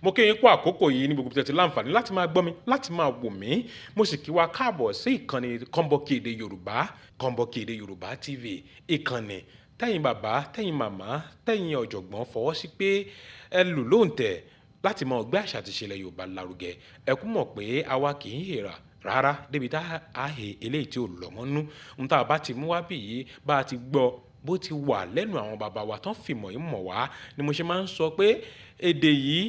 mo kí yín kú àkókò yìí ní gbogbo tẹ̀tí láǹfààní láti máa gbọ́ mi láti máa wò mí mo sì kí wa káàbọ̀ sí ìkànnì Kọ́ńbọ́ọ̀kì Èdè Yorùbá Kọ́ńbọ́ọ̀kì Èdè Yorùbá TV ìkànnì tẹ́yin bàbá tẹ́yin màmá tẹ́yin ọ̀jọ̀gbọ́n fọwọ́ sí pé ẹ lù lóǹtẹ̀ láti máa gbé àṣà àti ìṣẹ̀lẹ̀ Yorùbá lárugẹ ẹ kú mọ̀ pé àwa kì í hèrà rárá débi tá a hè eléyìí tí ò lọ́mọ́nú ń tá a bá ti mú wá bí yìí bá a ti gbọ́ bó ti wà lẹ́nu àwọn bàbá wa tán fìmọ̀ yìí mọ̀ wá ni mo ṣe máa ń sọ pé èdè yìí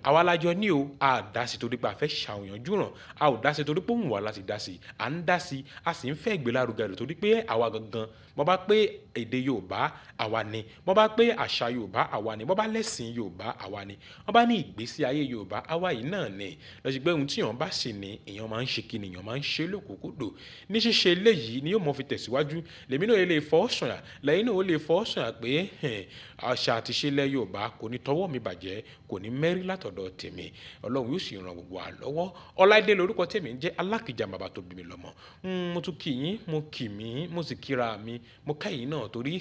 àwa lájọ ní o a dá sí torí pé a fẹ́ ṣàwòyànjú ràn a ò dá sí torí pé òun wà láti dá sí à ń dá sí a sì ń fẹ́ ìgbélárugẹ rẹ̀ torí pé àwa gangan bọ́ bá pé èdè Yorùbá àwa ni bọ́ bá pé àṣà Yorùbá àwa ni bọ́ bá lẹ́sìn Yorùbá àwa ni wọ́n bá ní ìgbésí ayé Yorùbá àwa yìí náà ni lọ́sí pé ohun tí èèyàn bá sì ní èèyàn máa ń ṣe kí ni èèyàn máa ń ṣe lókùnkúndò ní ṣíṣe eléyìí ni yóò mọ fi tẹ̀síwájú lèmi náà lè fọ́ sọ̀yà lẹ́yìn náà ó lè fọ́ sọ̀yà pé àṣà àti ìṣẹ̀lẹ̀ Yorùbá kò ní tọwọ́ mi bàjẹ́ kò ní mẹ́rí látọ̀dọ̀ tèmi Ọlọ́run yóò sì ràn gbogbo wa lọ́wọ́ Ọláìdé lórúkọ tèmi ń jẹ́ Alákìjà bàbá tó bí mi lọ́mọ mo tún kí yín mo kì mí mo sì kíra mi mo kẹ́yìn náà torí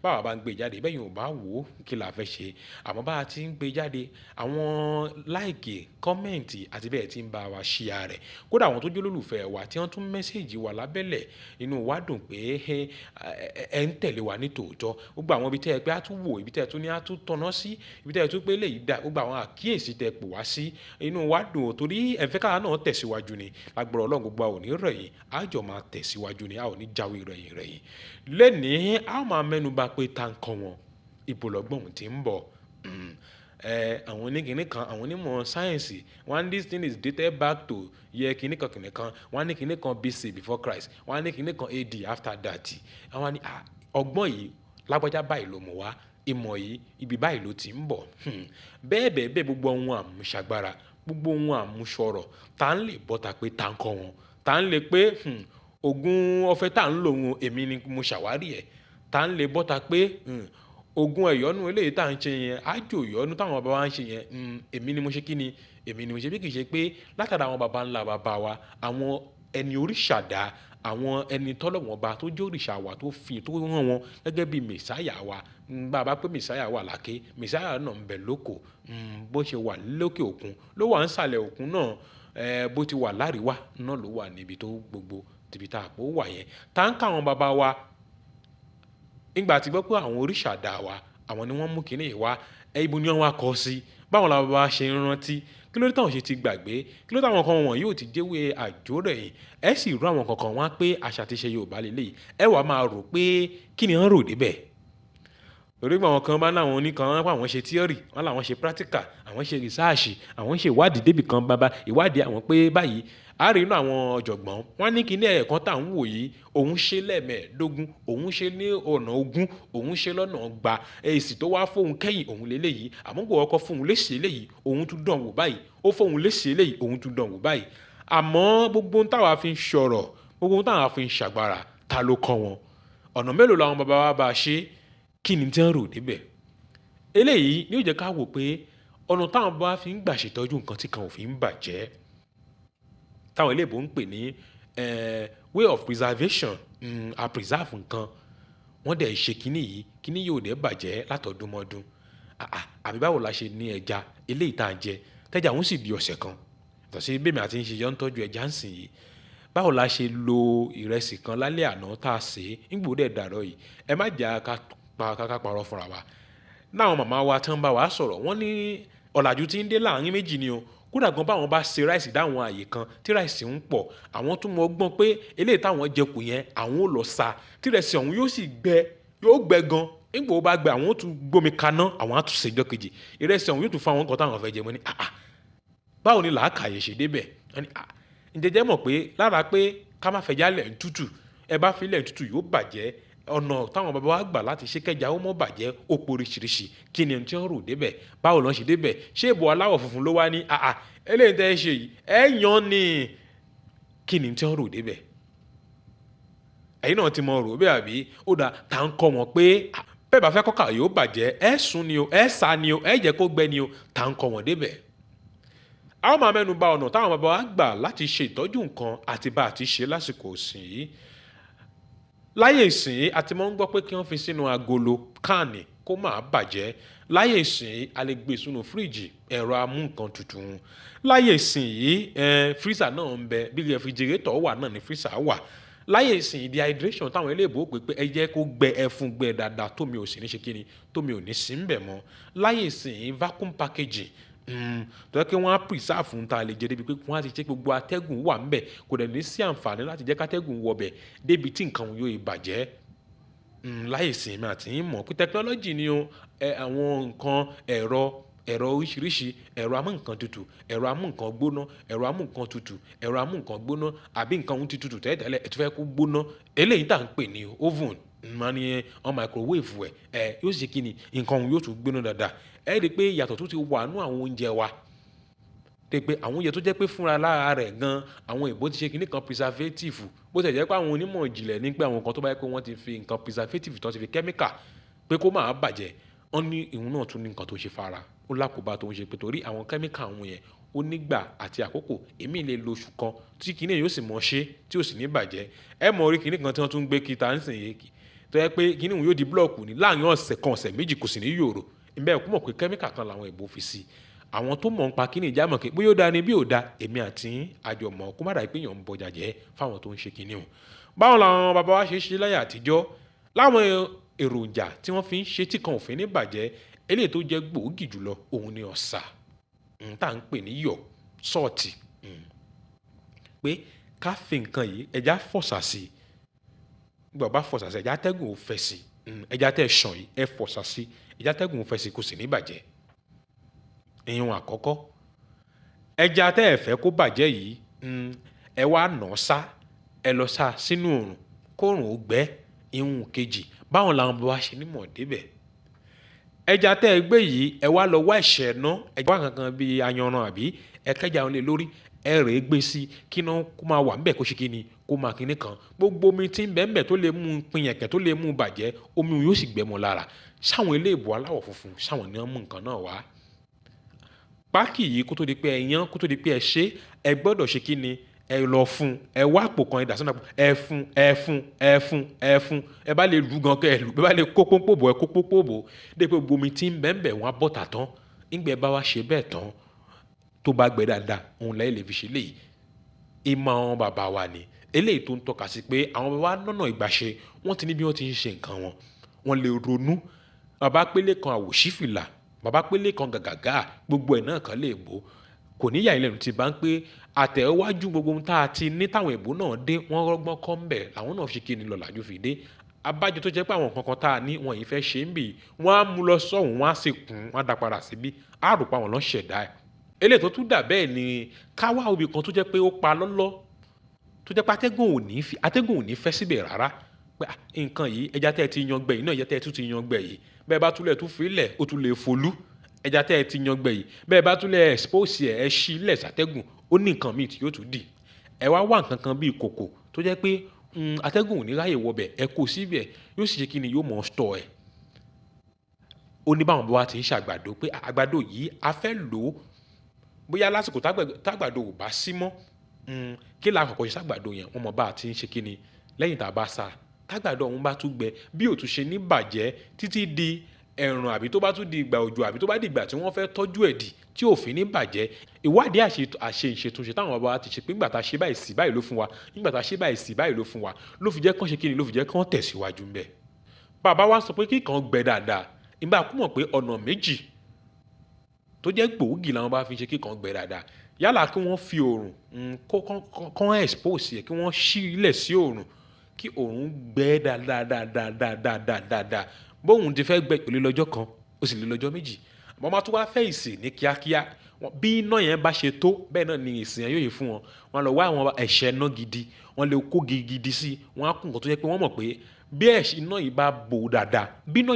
báwa bá ń gbé jáde bẹ́ẹ̀ yóò bá wò ó kí la fẹ́ ṣe àmọ́ bá a ti ń gbé jáde àwọn láìkì kọ́mẹ̀ǹtì àti bẹ́ẹ̀ ti ń bá wa ṣíà rẹ̀ kódà àwọn tó jẹ́ olólùfẹ́ wa tí wọ́n tún mẹ́sẹ̀jì wa lábẹ́lẹ̀ inú wa dùn pé ẹ ń tẹ̀lé wa ní tòótọ́ gbogbo àwọn ibi tẹ́ ẹ pé á tún wò ibi tẹ́ ẹ tún ní á tún tọ́ná sí ibi tẹ́ ẹ tún pé léyìí dá gbogbo àwọn àkíyèsí tẹ́ pò wá sí inú wa dùn torí ẹ̀fẹ́ káà náà tẹ̀síwájú ni lágbára Ọlọ́run gbogbo àwọn ò ní rẹ̀yìn á jọ máa tẹ̀síwájú ni a ò ní jáwé rẹ̀yìn lẹ́nìí a máa mẹ́nu bà pé ta ń kọ́ wọn ibo lọ́gbọ̀n tí ń bọ̀ àwọn oníkìní kan àwọn onímọ̀ sáyẹ̀nsì wọ́n this thing is dated back to year kìní kan wọ́n ní kìní kan BC before Christ wọ́n ní kìní kan AD after that àwọn ní ọgbọ́n yìí lágbájá báyìí ló mú wá ìmọ̀ yìí ibi báyìí ló ti ń bọ̀ bẹ́ẹ̀ gbogbo ohun àmúṣagbára gbogbo ohun àmúṣọrọ̀ tá ń lè bọ́ta pé tá ń kọ́ wọn tá ń lè pé ogun ọ̀fẹ́ tá ń lò wọn èmi ni mo ṣàwárí ẹ̀ tá ń lè bọ́ta pé ogun ẹ̀yọ́nú eléyìí tá ń ṣe yẹn ájò ìyọ́nú táwọn bàbá wa ń ṣe yẹn èmi ni mo ṣe kí ni èmi ni mo ṣe bí kì í ṣe pé látara àwọn bàbá ńlá bàbá wa àwọn ẹni oríṣàdá àwọn ẹni tọ́lọ̀wọ̀n ba tó jẹ́ òrìṣà wa tó fi tó rán wọn gẹ́gẹ́ bí mẹ̀sáyà wa bàbá pé mẹ̀sáyà wà láké mẹ̀sáyà náà ń bẹ lóko bó ṣe wà lókè òkun ló wà ń sàlẹ̀ òkun náà bó ti wà láríwá náà ló wà níbi tó gbogbo tìbí tá àpò wà yẹn tá ń ká àwọn bàbá wa nígbà tí gbọ́ pé àwọn oríṣàdá wa àwọn ni wọ́n mú kinní yìí wá ibo ni wọ́n kọ́ sí báwọn làwọn bàbá ṣe ń rántí kí ló dé táwọn ṣe ti gbàgbé kí ló dé táwọn kan wọn yóò ti jẹ́wé àjórẹ̀yìn ẹ sì rú àwọn kankan wá pé àṣà ti ṣe Yorùbá lélẹ́yìí ẹ wàá máa rò pé kí ni wọ́n rò débẹ̀ torí pé àwọn kan bá láwọn oníkan wọn pa àwọn ṣe tíọ́rì wọn làwọn ṣe practical àwọn ṣe rìsáàṣì àwọn ṣe ìwádìí débì kan bàbá ìwádìí àwọn pé báyìí a rí inú àwọn ọ̀jọ̀gbọ́n wọn ní kíní ẹ̀ẹ̀kan tá à ń wò yìí òun ṣe lẹ́ẹ̀mẹ́ẹ̀ẹ́dógún òun ṣe ní ọ̀nà ogún òun ṣe lọ́nà ọgbà èsì tó wá fóun kẹ́yìn òun lélẹ́yìí àmọ́ kò ọkọ̀ fóun léṣe eléyìí òun tún dán wò báyìí ó fóun léṣe eléyìí òun tún dán wò báyìí àmọ́ gbogbo ohun táwa fi ń ṣọ̀rọ̀ gbogbo ohun táwa fi ń ṣàgbára ta ló kọ́ wọn ọ̀nà mélòó làwọn bàbá wa bá ṣe kí ni tí wọ́n rò débẹ̀ eléyìí ni ó jẹ́ ká wò pé ọ̀nà táwọn bá fi ń gbà ṣètọ́jú nǹkan tí kan ò fi ń bàjẹ́ táwọn eléèbó ń pè ní way of preservation a preserve nǹkan wọ́n dẹ̀ ṣe kíní yóò dẹ̀ bàjẹ́ látọdúnmọ́dún àbí báwo la ṣe ní ẹja eléyìí tá à ń jẹ tẹ́jà òun sì di ọ̀sẹ̀ kan tọ̀sí bẹ́ẹ̀ mi àti ń ṣe yọ́ ń tọ́jú ẹja ń sìn yìí báwo la ṣe lo ìrẹsì kan lálẹ́ àná tá a sè é nígbò dẹ̀ dàrọ̀ yìí ẹ má jà ká parọ́ fúnra wa náwọn màmá wa tán bá wa sọ̀rọ̀ wọ́n ní ọ̀làjú tí ń dé láàrin méjì ni o kódà gan báwọn bá ṣe ráìsì dáwọn àyè kan tí ráìsì ń pọ̀ àwọn tún mọ gbọ́n pé eléyìí táwọn jẹkù yẹn àwọn ò lọ sa tí ráìsì ọ̀hún yóò sì gbẹ yóò gbẹ gan nígbà ó bá gbẹ àwọn ó tún gbómi kaná àwọn á tún ṣe ìjọ kejì ìrẹsì ọ̀hún yóò tún fún àwọn nǹkan táwọn fẹ́ jẹ mọ́ ní báwo ni làákàyè ṣe débẹ̀ ǹjẹ́jẹ́ mọ̀ pé lára pé ká má fẹ́ jálẹ̀ ń tútù ẹ bá fi lẹ̀ ń tútù yóò bàjẹ́ ọ̀nà táwọn bàbá wa gbà láti ṣe kẹjà ó mọ́ bàjẹ́ ó poríṣiríṣi kí ni tí wọ́n rò débẹ̀ báwo lọ́n ṣe débẹ̀ ṣé ìbò aláwọ̀ funfun ló wá ní eléyìí tẹ́ ẹ ṣe yìí ẹ yan ni kí ni tí wọ́n rò débẹ̀ ẹ̀yin náà ti mọ rò bẹ́ẹ̀ àbí ó dà tá ń kọ́ wọn pé bẹ́ẹ̀ bá fẹ́ kọ́kà yóò bàjẹ́ ẹ sùn ni o ẹ sá ni o ẹ jẹ́ kó gbẹ ni o tá ń kọ́ wọn débẹ̀ àwọn máa mẹ́nu bà ọ̀nà táwọn bàbá wa gbà láti ṣe ìtọ́jú nǹkan àti bá àti ṣe lásìkò òsìn yìí láyé ìsìn àti mọ́ ń gbọ́ pé kí wọ́n fi sínú agolo káànì kó má bàjẹ́. Láyé ìsìn a lè gbé sínú fíríjì, ẹ̀rọ amú nǹkan tutù. Láyé ìsìn yìí freezer náà ń bẹ, bí refrigerator wà náà ni freezer wà. Láyé ìsìn dehydration táwọn eléèbó pè pé ẹ jẹ́ kó gbẹ ẹfun gbẹ dáadáa tómi ò sì ní ṣe kíni, tómi ò ní sí ń bẹ̀ mọ́. Láyé ìsìn vacuum packaging tó yẹ kí wọ́n á preserve ń ta lè jẹ́ débi pé wọ́n á ti ṣe gbogbo atẹ́gùn wà ń bẹ̀, kò dẹ̀ ní sí àǹfààní láti jẹ́ kátẹ́gùn wọbẹ̀ débi tí nǹkan yóò bàjẹ́. Láyé ìsìn mi àti yín mọ̀ pé technology ni àwọn nǹkan ẹ̀rọ oríṣiríṣi, ẹ̀rọ amú nǹkan tutù, ẹ̀rọ amú nǹkan gbóná, ẹ̀rọ amú nǹkan tutù, ẹ̀rọ amú nǹkan gbóná, àbí nǹkan ohun ti tutù tẹ́lẹ̀tẹ́lẹ̀ ẹ̀ tó fẹ́ kó gbóná. Eléyìí tá à ń pè ní oven máa ní on microwave yóò ṣe kí ni nǹkan ohun yóò tún gbóná dáadáa. Ẹ rí i pé ìyàtọ̀ tó ti wà nú àwọn oúnjẹ wa. Tẹ́ pé àwọn oúnjẹ tó jẹ́ pé fúnra lára rẹ̀ gan àwọn èèbó ti ṣe kíní kan preservative, bó ṣe jẹ́ pé àwọn onímọ̀ ìjìnlẹ̀ ní pé àwọn nǹkan tó bá yẹ pé wọ́n ti fi nǹkan preservative tó ti fi chemical pé kó máa bàjẹ́, wọ́n ní ìhun náà tún ní nǹkan tó ṣe fara, ó lákòóbá tó ń ṣe pé torí àwọn chemical àwọn yẹn ó nígbà àti àkókò. Èmi lè lo oṣù kan tí kíní yóò sì mọ̀ ṣe tí ò sì ní bàjẹ́. Ẹ mọ̀ orí kíní kan tí wọ́n tún gbé kíta nísìnyí tó yẹ pé kíní òun yóò di blọ́ọ̀kù ní láàrin ọ̀sẹ̀ kan ọ̀sẹ̀ méjì kò sì ní yòrò. Ìbẹ́ ẹ̀kú mọ̀ pé chemical kan làwọn èèbó fi sí. Àwọn tó mọ̀ ń pa kíní ìjà mọ̀ pé bóyá ó dáa ni bí ò dáa, èmi àti àjọ mọ̀ kó má dà pé èèyàn ń bọjà jẹ́ fáwọn tó ń ṣe kíní o. Báwo làwọn bàbá wa ṣe láyé àtijọ́ láwọn èròjà tí wọ́n fi ń ṣe tí kan ò fi ní bàjẹ́. Eléyìí tó jẹ́ gbòógì jùlọ òun ni ọ̀sà tá à ń pè ní iyọ̀ sọ́ọ̀tì, pé ká fi nǹkan yìí ẹja fọ̀sà sí, gbọ́ bá fọ̀sà sí ẹja tẹ́gùn ò fẹ́ sí, ẹja tẹ́ ṣàn yìí ẹ fọ̀sà sí ẹja tẹ́gùn ò fẹ́ sí kò sì ní bàjẹ́. Ìyẹn àkọ́kọ́. Ẹja tẹ́ ẹ fẹ́ kó bàjẹ́ yìí ẹ wá nà sá, ẹ lọ sá sínú òrùn kóòrùn ó gbẹ. Ìhun kejì, báwọn làwọn bàbá wa ṣe nímọ̀ débẹ̀. Ẹja tẹ́ ẹ gbé yìí ẹ wá lọ wá ẹ̀ṣẹ̀ ná, ẹ wá kankan bíi ayanran àbí ẹ kẹ́ja wọn lé lórí, ẹ rèé gbé sí kí iná kó máa wà ńbẹ̀ kó ṣe kíni kó máa kíní kan. Gbogbo omi tí ń bẹ ńbẹ̀ tó lè mú pinyẹ̀kẹ́ tó lè mú bàjẹ́, omi yóò sì gbẹmọ lára. Ṣáwọn eléèbó aláwọ̀ funfun ṣáwọn ni wọ́n mú nǹkan náà wá. Páàkì yìí kó tó di pé ẹ yán, kó tó di pé ẹ ṣe, ẹ gbọ́dọ̀ ṣe kíni ẹ lọ fún, ẹ wá àpò kan ẹ dà sínú àpò, ẹ fún, ẹ bá lè lù gan kẹ́ ẹ lù, ẹ bá lè kó pópó bò ẹ kó pópó bò. Dé pé gbogbo omi tí ń bẹ ńbẹ̀ wọ́n á bọ́ta tán. Ńgbẹ́ bá wá ṣe bẹ́ẹ̀ tán tó bá gbẹ dáadáa, òun lẹ́yìn lè fi ṣe léyìí. Ìmọ̀ àwọn bàbá wa ni eléyìí tó ń tọ́ka sí pé àwọn bàbá wa nọ́nà ìgbàṣe wọ́n ti ní bí wọ́n ti ń ṣe nǹkan wọn. Wọ́n lè ronú. Bàbá pélé kan àwòṣífìlà, bàbá pélé kan gàgàgà, gbogbo ẹ̀ náà kan lè bò. Kò ní yà ilẹ̀ tí bá ń pé àtẹ̀wájú gbogbo ohun tá a ti ní táwọn èèbó náà dé wọ́n rọ́gbọ́n kọ́ ń bẹ̀ làwọn náà fi kíni lọ làjú fi dé. Abájọ tó jẹ́ pé àwọn nǹkan kan tá a ní wọn yìí fẹ́ ṣe ń bì, wọ́n á mú lọ sọ́hùn, wọ́n á sì kún, wọ́n á dá padà síbí, á rò pa àwọn lọ́ṣẹ̀dá ẹ̀. Eléyìí tó tún dà bẹ́ẹ̀ ni ká wá obì kan tó jẹ́ pé ó pa lọ́lọ́, tó jẹ́ pé atẹ́gùn ò ní fẹ́ síbẹ̀ rárá. Pé nǹkan yìí ẹja tẹ́ ẹ ti yan gbẹ̀ yìí náà ẹja tẹ́ ẹ tún ti yan gbẹ̀ yìí, bẹ́ẹ̀ bá túlẹ̀ tún fi lẹ̀ ó tún lè folú. Ẹja tẹ́ ẹ ti yan gbẹ̀ yìí, bẹ́ẹ̀ bá túlẹ̀ expose ẹ ṣí lẹ̀ sátẹ́gùn, ó ní nǹkan míì tí yóò tún dì. Ẹ wá wá nǹkan kan bíi kòkò tó jẹ́ pé atẹ́gùn ò ní ráyè wọbẹ̀, ẹ kó síbẹ̀ yóò sì ṣe kíni yóò mọ̀ stọ̀ ẹ̀. Ó ní báwọn bá wa ti ń ṣàgbàdo pé àgbàdo yìí a fẹ́ lò ó bóyá lásìkò tágbàdo ò bá sí mọ́, kí la kọ́kọ́ ṣe ságbàdo yẹn, wọ́n mọ̀ bá a ti ń ṣe kíni lẹ́yìn tá a bá sá tágbàdo ọ̀hún bá tún gbẹ bí ò tún ṣe ní bàjẹ́ títí di ẹ̀rùn àbí tó bá tún di ìgbà òjò àbí tó bá di ìgbà tí wọ́n fẹ́ tọ́jú ẹ̀ dì tí ò fi ní bàjẹ́. Ìwádìí ìṣètúnṣe táwọn bàbá wa ti ṣe pé nígbà tá a ṣe báyìí sí báyìí ló fún wa, nígbà tá a ṣe báyìí sí báyìí ló fún wa, ló fi jẹ́ kán ṣe kíni ló fi jẹ́ kán tẹ̀síwájú ńbẹ̀. Bàbá wa sọ pé kí kan gbẹ dáadáa, ìgbà kú mọ̀ pé ọ̀nà méjì tó jẹ́ gbòógì làwọn bá fi ṣe kí kan gbẹ dáadáa. Yálà kí wọ́n fi oòrùn kán expose ẹ̀, kí wọ́n ṣí ilẹ̀ sí oòrùn kí oòrùn gbẹ dáadáa. Bóun ti fẹ́ gbẹ kò lè lọ́jọ́ kan, ó sì lè lọ́jọ́ méjì. Àmọ́ máa tún wá fẹ́ ìsìn ní kíákíá. Bí iná yẹn bá ṣe tó bẹ́ẹ̀ náà ni ìsìn yẹn yóò yẹ fún wọn. Wọ́n lọ wá àwọn ẹ̀ṣẹ̀ iná gidi, wọ́n lè kó gidi sí, wọ́n á kún nǹkan tó jẹ́ pé wọ́n mọ̀ pé bí iná yìí bá bò dáadáa, bí iná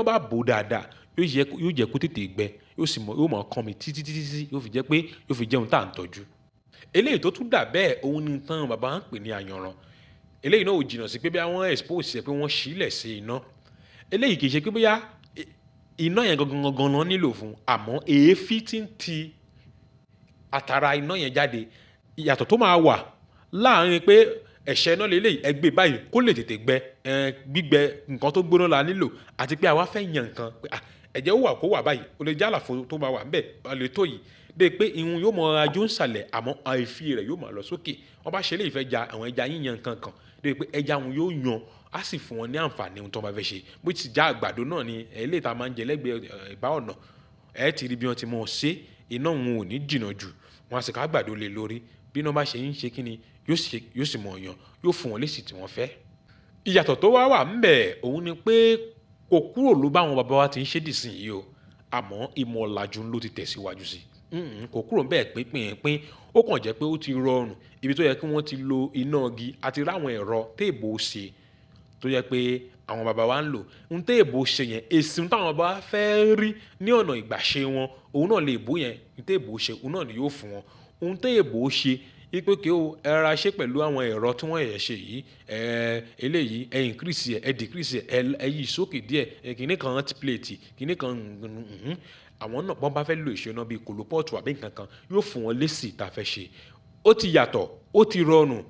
bá bò dáadáa yóò jẹ́ kó tètè gbẹ, yóò mọ̀ kán mi títí yóò fi jẹ́ pé yóò fi jẹun tá à ń tọ́jú. Eléyìí tó tún dà bẹ́ẹ̀ òun ni tán bàbá ń pè ní ayanran. Eléyìí náà ò jìnnà sí pé bí wọ́n expose ẹ̀ pé wọ́n ṣílẹ̀ sí iná. Eléyìí kì í ṣe pé bóyá iná yẹn gangan náà nílò fún, àmọ́ èéfín tí ń ti àtàrà iná yẹn jáde ìyàtọ̀ tó máa wà láàrin pé ẹ̀ṣẹ̀ náà lélẹ́yìí ẹ gbé báyìí kó lè tètè gbẹ gbígbẹ nǹkan tó gbóná la nílò àti pé àwa fẹ́ yan nǹkan pé ẹ̀jẹ̀ ó wà kó wà báyìí ó lè jẹ́ àlàfo tó máa wà ń bẹ̀ lè tó yìí dé pé ìhun yóò mọ ajú ń sàlẹ̀ àmọ́ àìfi rẹ̀ yóò máa lọ sókè wọ́n bá ṣe lè fẹ́ ja àwọn ẹja yíyan kankan dé pé ẹja wọn yóò yan á sì fún wọn ní àǹfààní ohun tó bá fẹ́ ṣe bó ti já àgbàdo náà ni eléyìí tá a máa ń jẹ lẹ́gbẹ̀ẹ́ ìbá ọ̀nà ẹ ti rí bí wọ́n ti mọ̀ ṣe iná wọn ò ní jìnnà jù wọn á sì ká àgbàdo lé lórí bí iná bá ṣe ń ṣe kíni yóò sì mọ̀ ọ̀yàn yóò fún wọn lésì tí wọ́n fẹ́. ìyàtọ̀ tó wá wà ńbẹ̀ òun ni pé kò kúrò ló bá àwọn bàbá wa ti ń ṣe dìsìn yìí o àmọ́ ìmọ̀ ọ̀làjú ló ti tẹ̀síwájú sí kò kúrò bẹ́ẹ̀ pínpín ó kàn jẹ́ pé ó ti rọrùn ibi tó yẹ kí wọ́n ti lo iná igi àti ráwọn ẹ̀rọ téèbò ṣe tó yẹ pé àwọn bàbá wa ń lò ń téèbò ṣe yẹn èsì táwọn bàbá wa fẹ́ rí ní ọ̀nà ìgbàṣe wọn òun náà lè bó yẹn ń téèbò ṣe òun náà ni yóò fún wọn òun téèbò ṣe ipe kí o ẹra ṣe pẹ̀lú àwọn ẹ̀rọ tí wọ́n yẹ̀ ṣe yìí eléyìí ẹ increase ẹ decrease ẹ yí sókè díẹ̀ kìíní kan hot plate kìíní kan àwọn náà bọ́n bá fẹ́ lo ìṣúná bíi kòlópọ́ọ̀tù àbí nǹkan kan yóò fún wọn lésì tá a fẹ́ ṣe ó ti yàtọ̀ ó ti rọrùn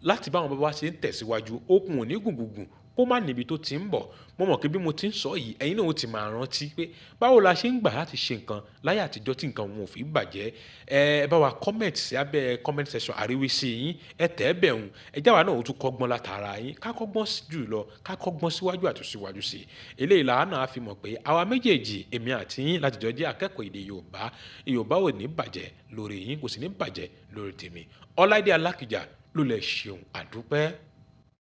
láti bá àwọn bàbá wa ṣe ń tẹ̀síwájú okùn ò ní gùngùngùn kó má níbi tó ti ń bọ̀ mo mọ̀ pé bí mo ti ń sọ yìí ẹ̀yin náà ó ti máa rántí pé báwo la ṣe ń gbà láti ṣe nǹkan láyé àtijọ́ tí nǹkan wọn ò fi bàjẹ́ ẹ bá wa comment sí abẹ́ comment section àríwísí yín ẹ tẹ́ ẹ bẹ̀rùn ẹ jáwa náà ó tún kọ́gbọ́n látara yín ká kọ́gbọ́n jù lọ ká kọ́gbọ́n síwájú àti síwájú sí i eléyìí làánà á fi mọ̀ pé àwa méjèèjì èmi àti yín láti jọ jẹ́ akẹ́kọ̀ọ́ èdè Yorùbá ò ní bàjẹ́ lórí yín kò sì ní bàjẹ́ lórí tèmi Ọláìdé Alákìjà ló lè ṣeun àdúpẹ́.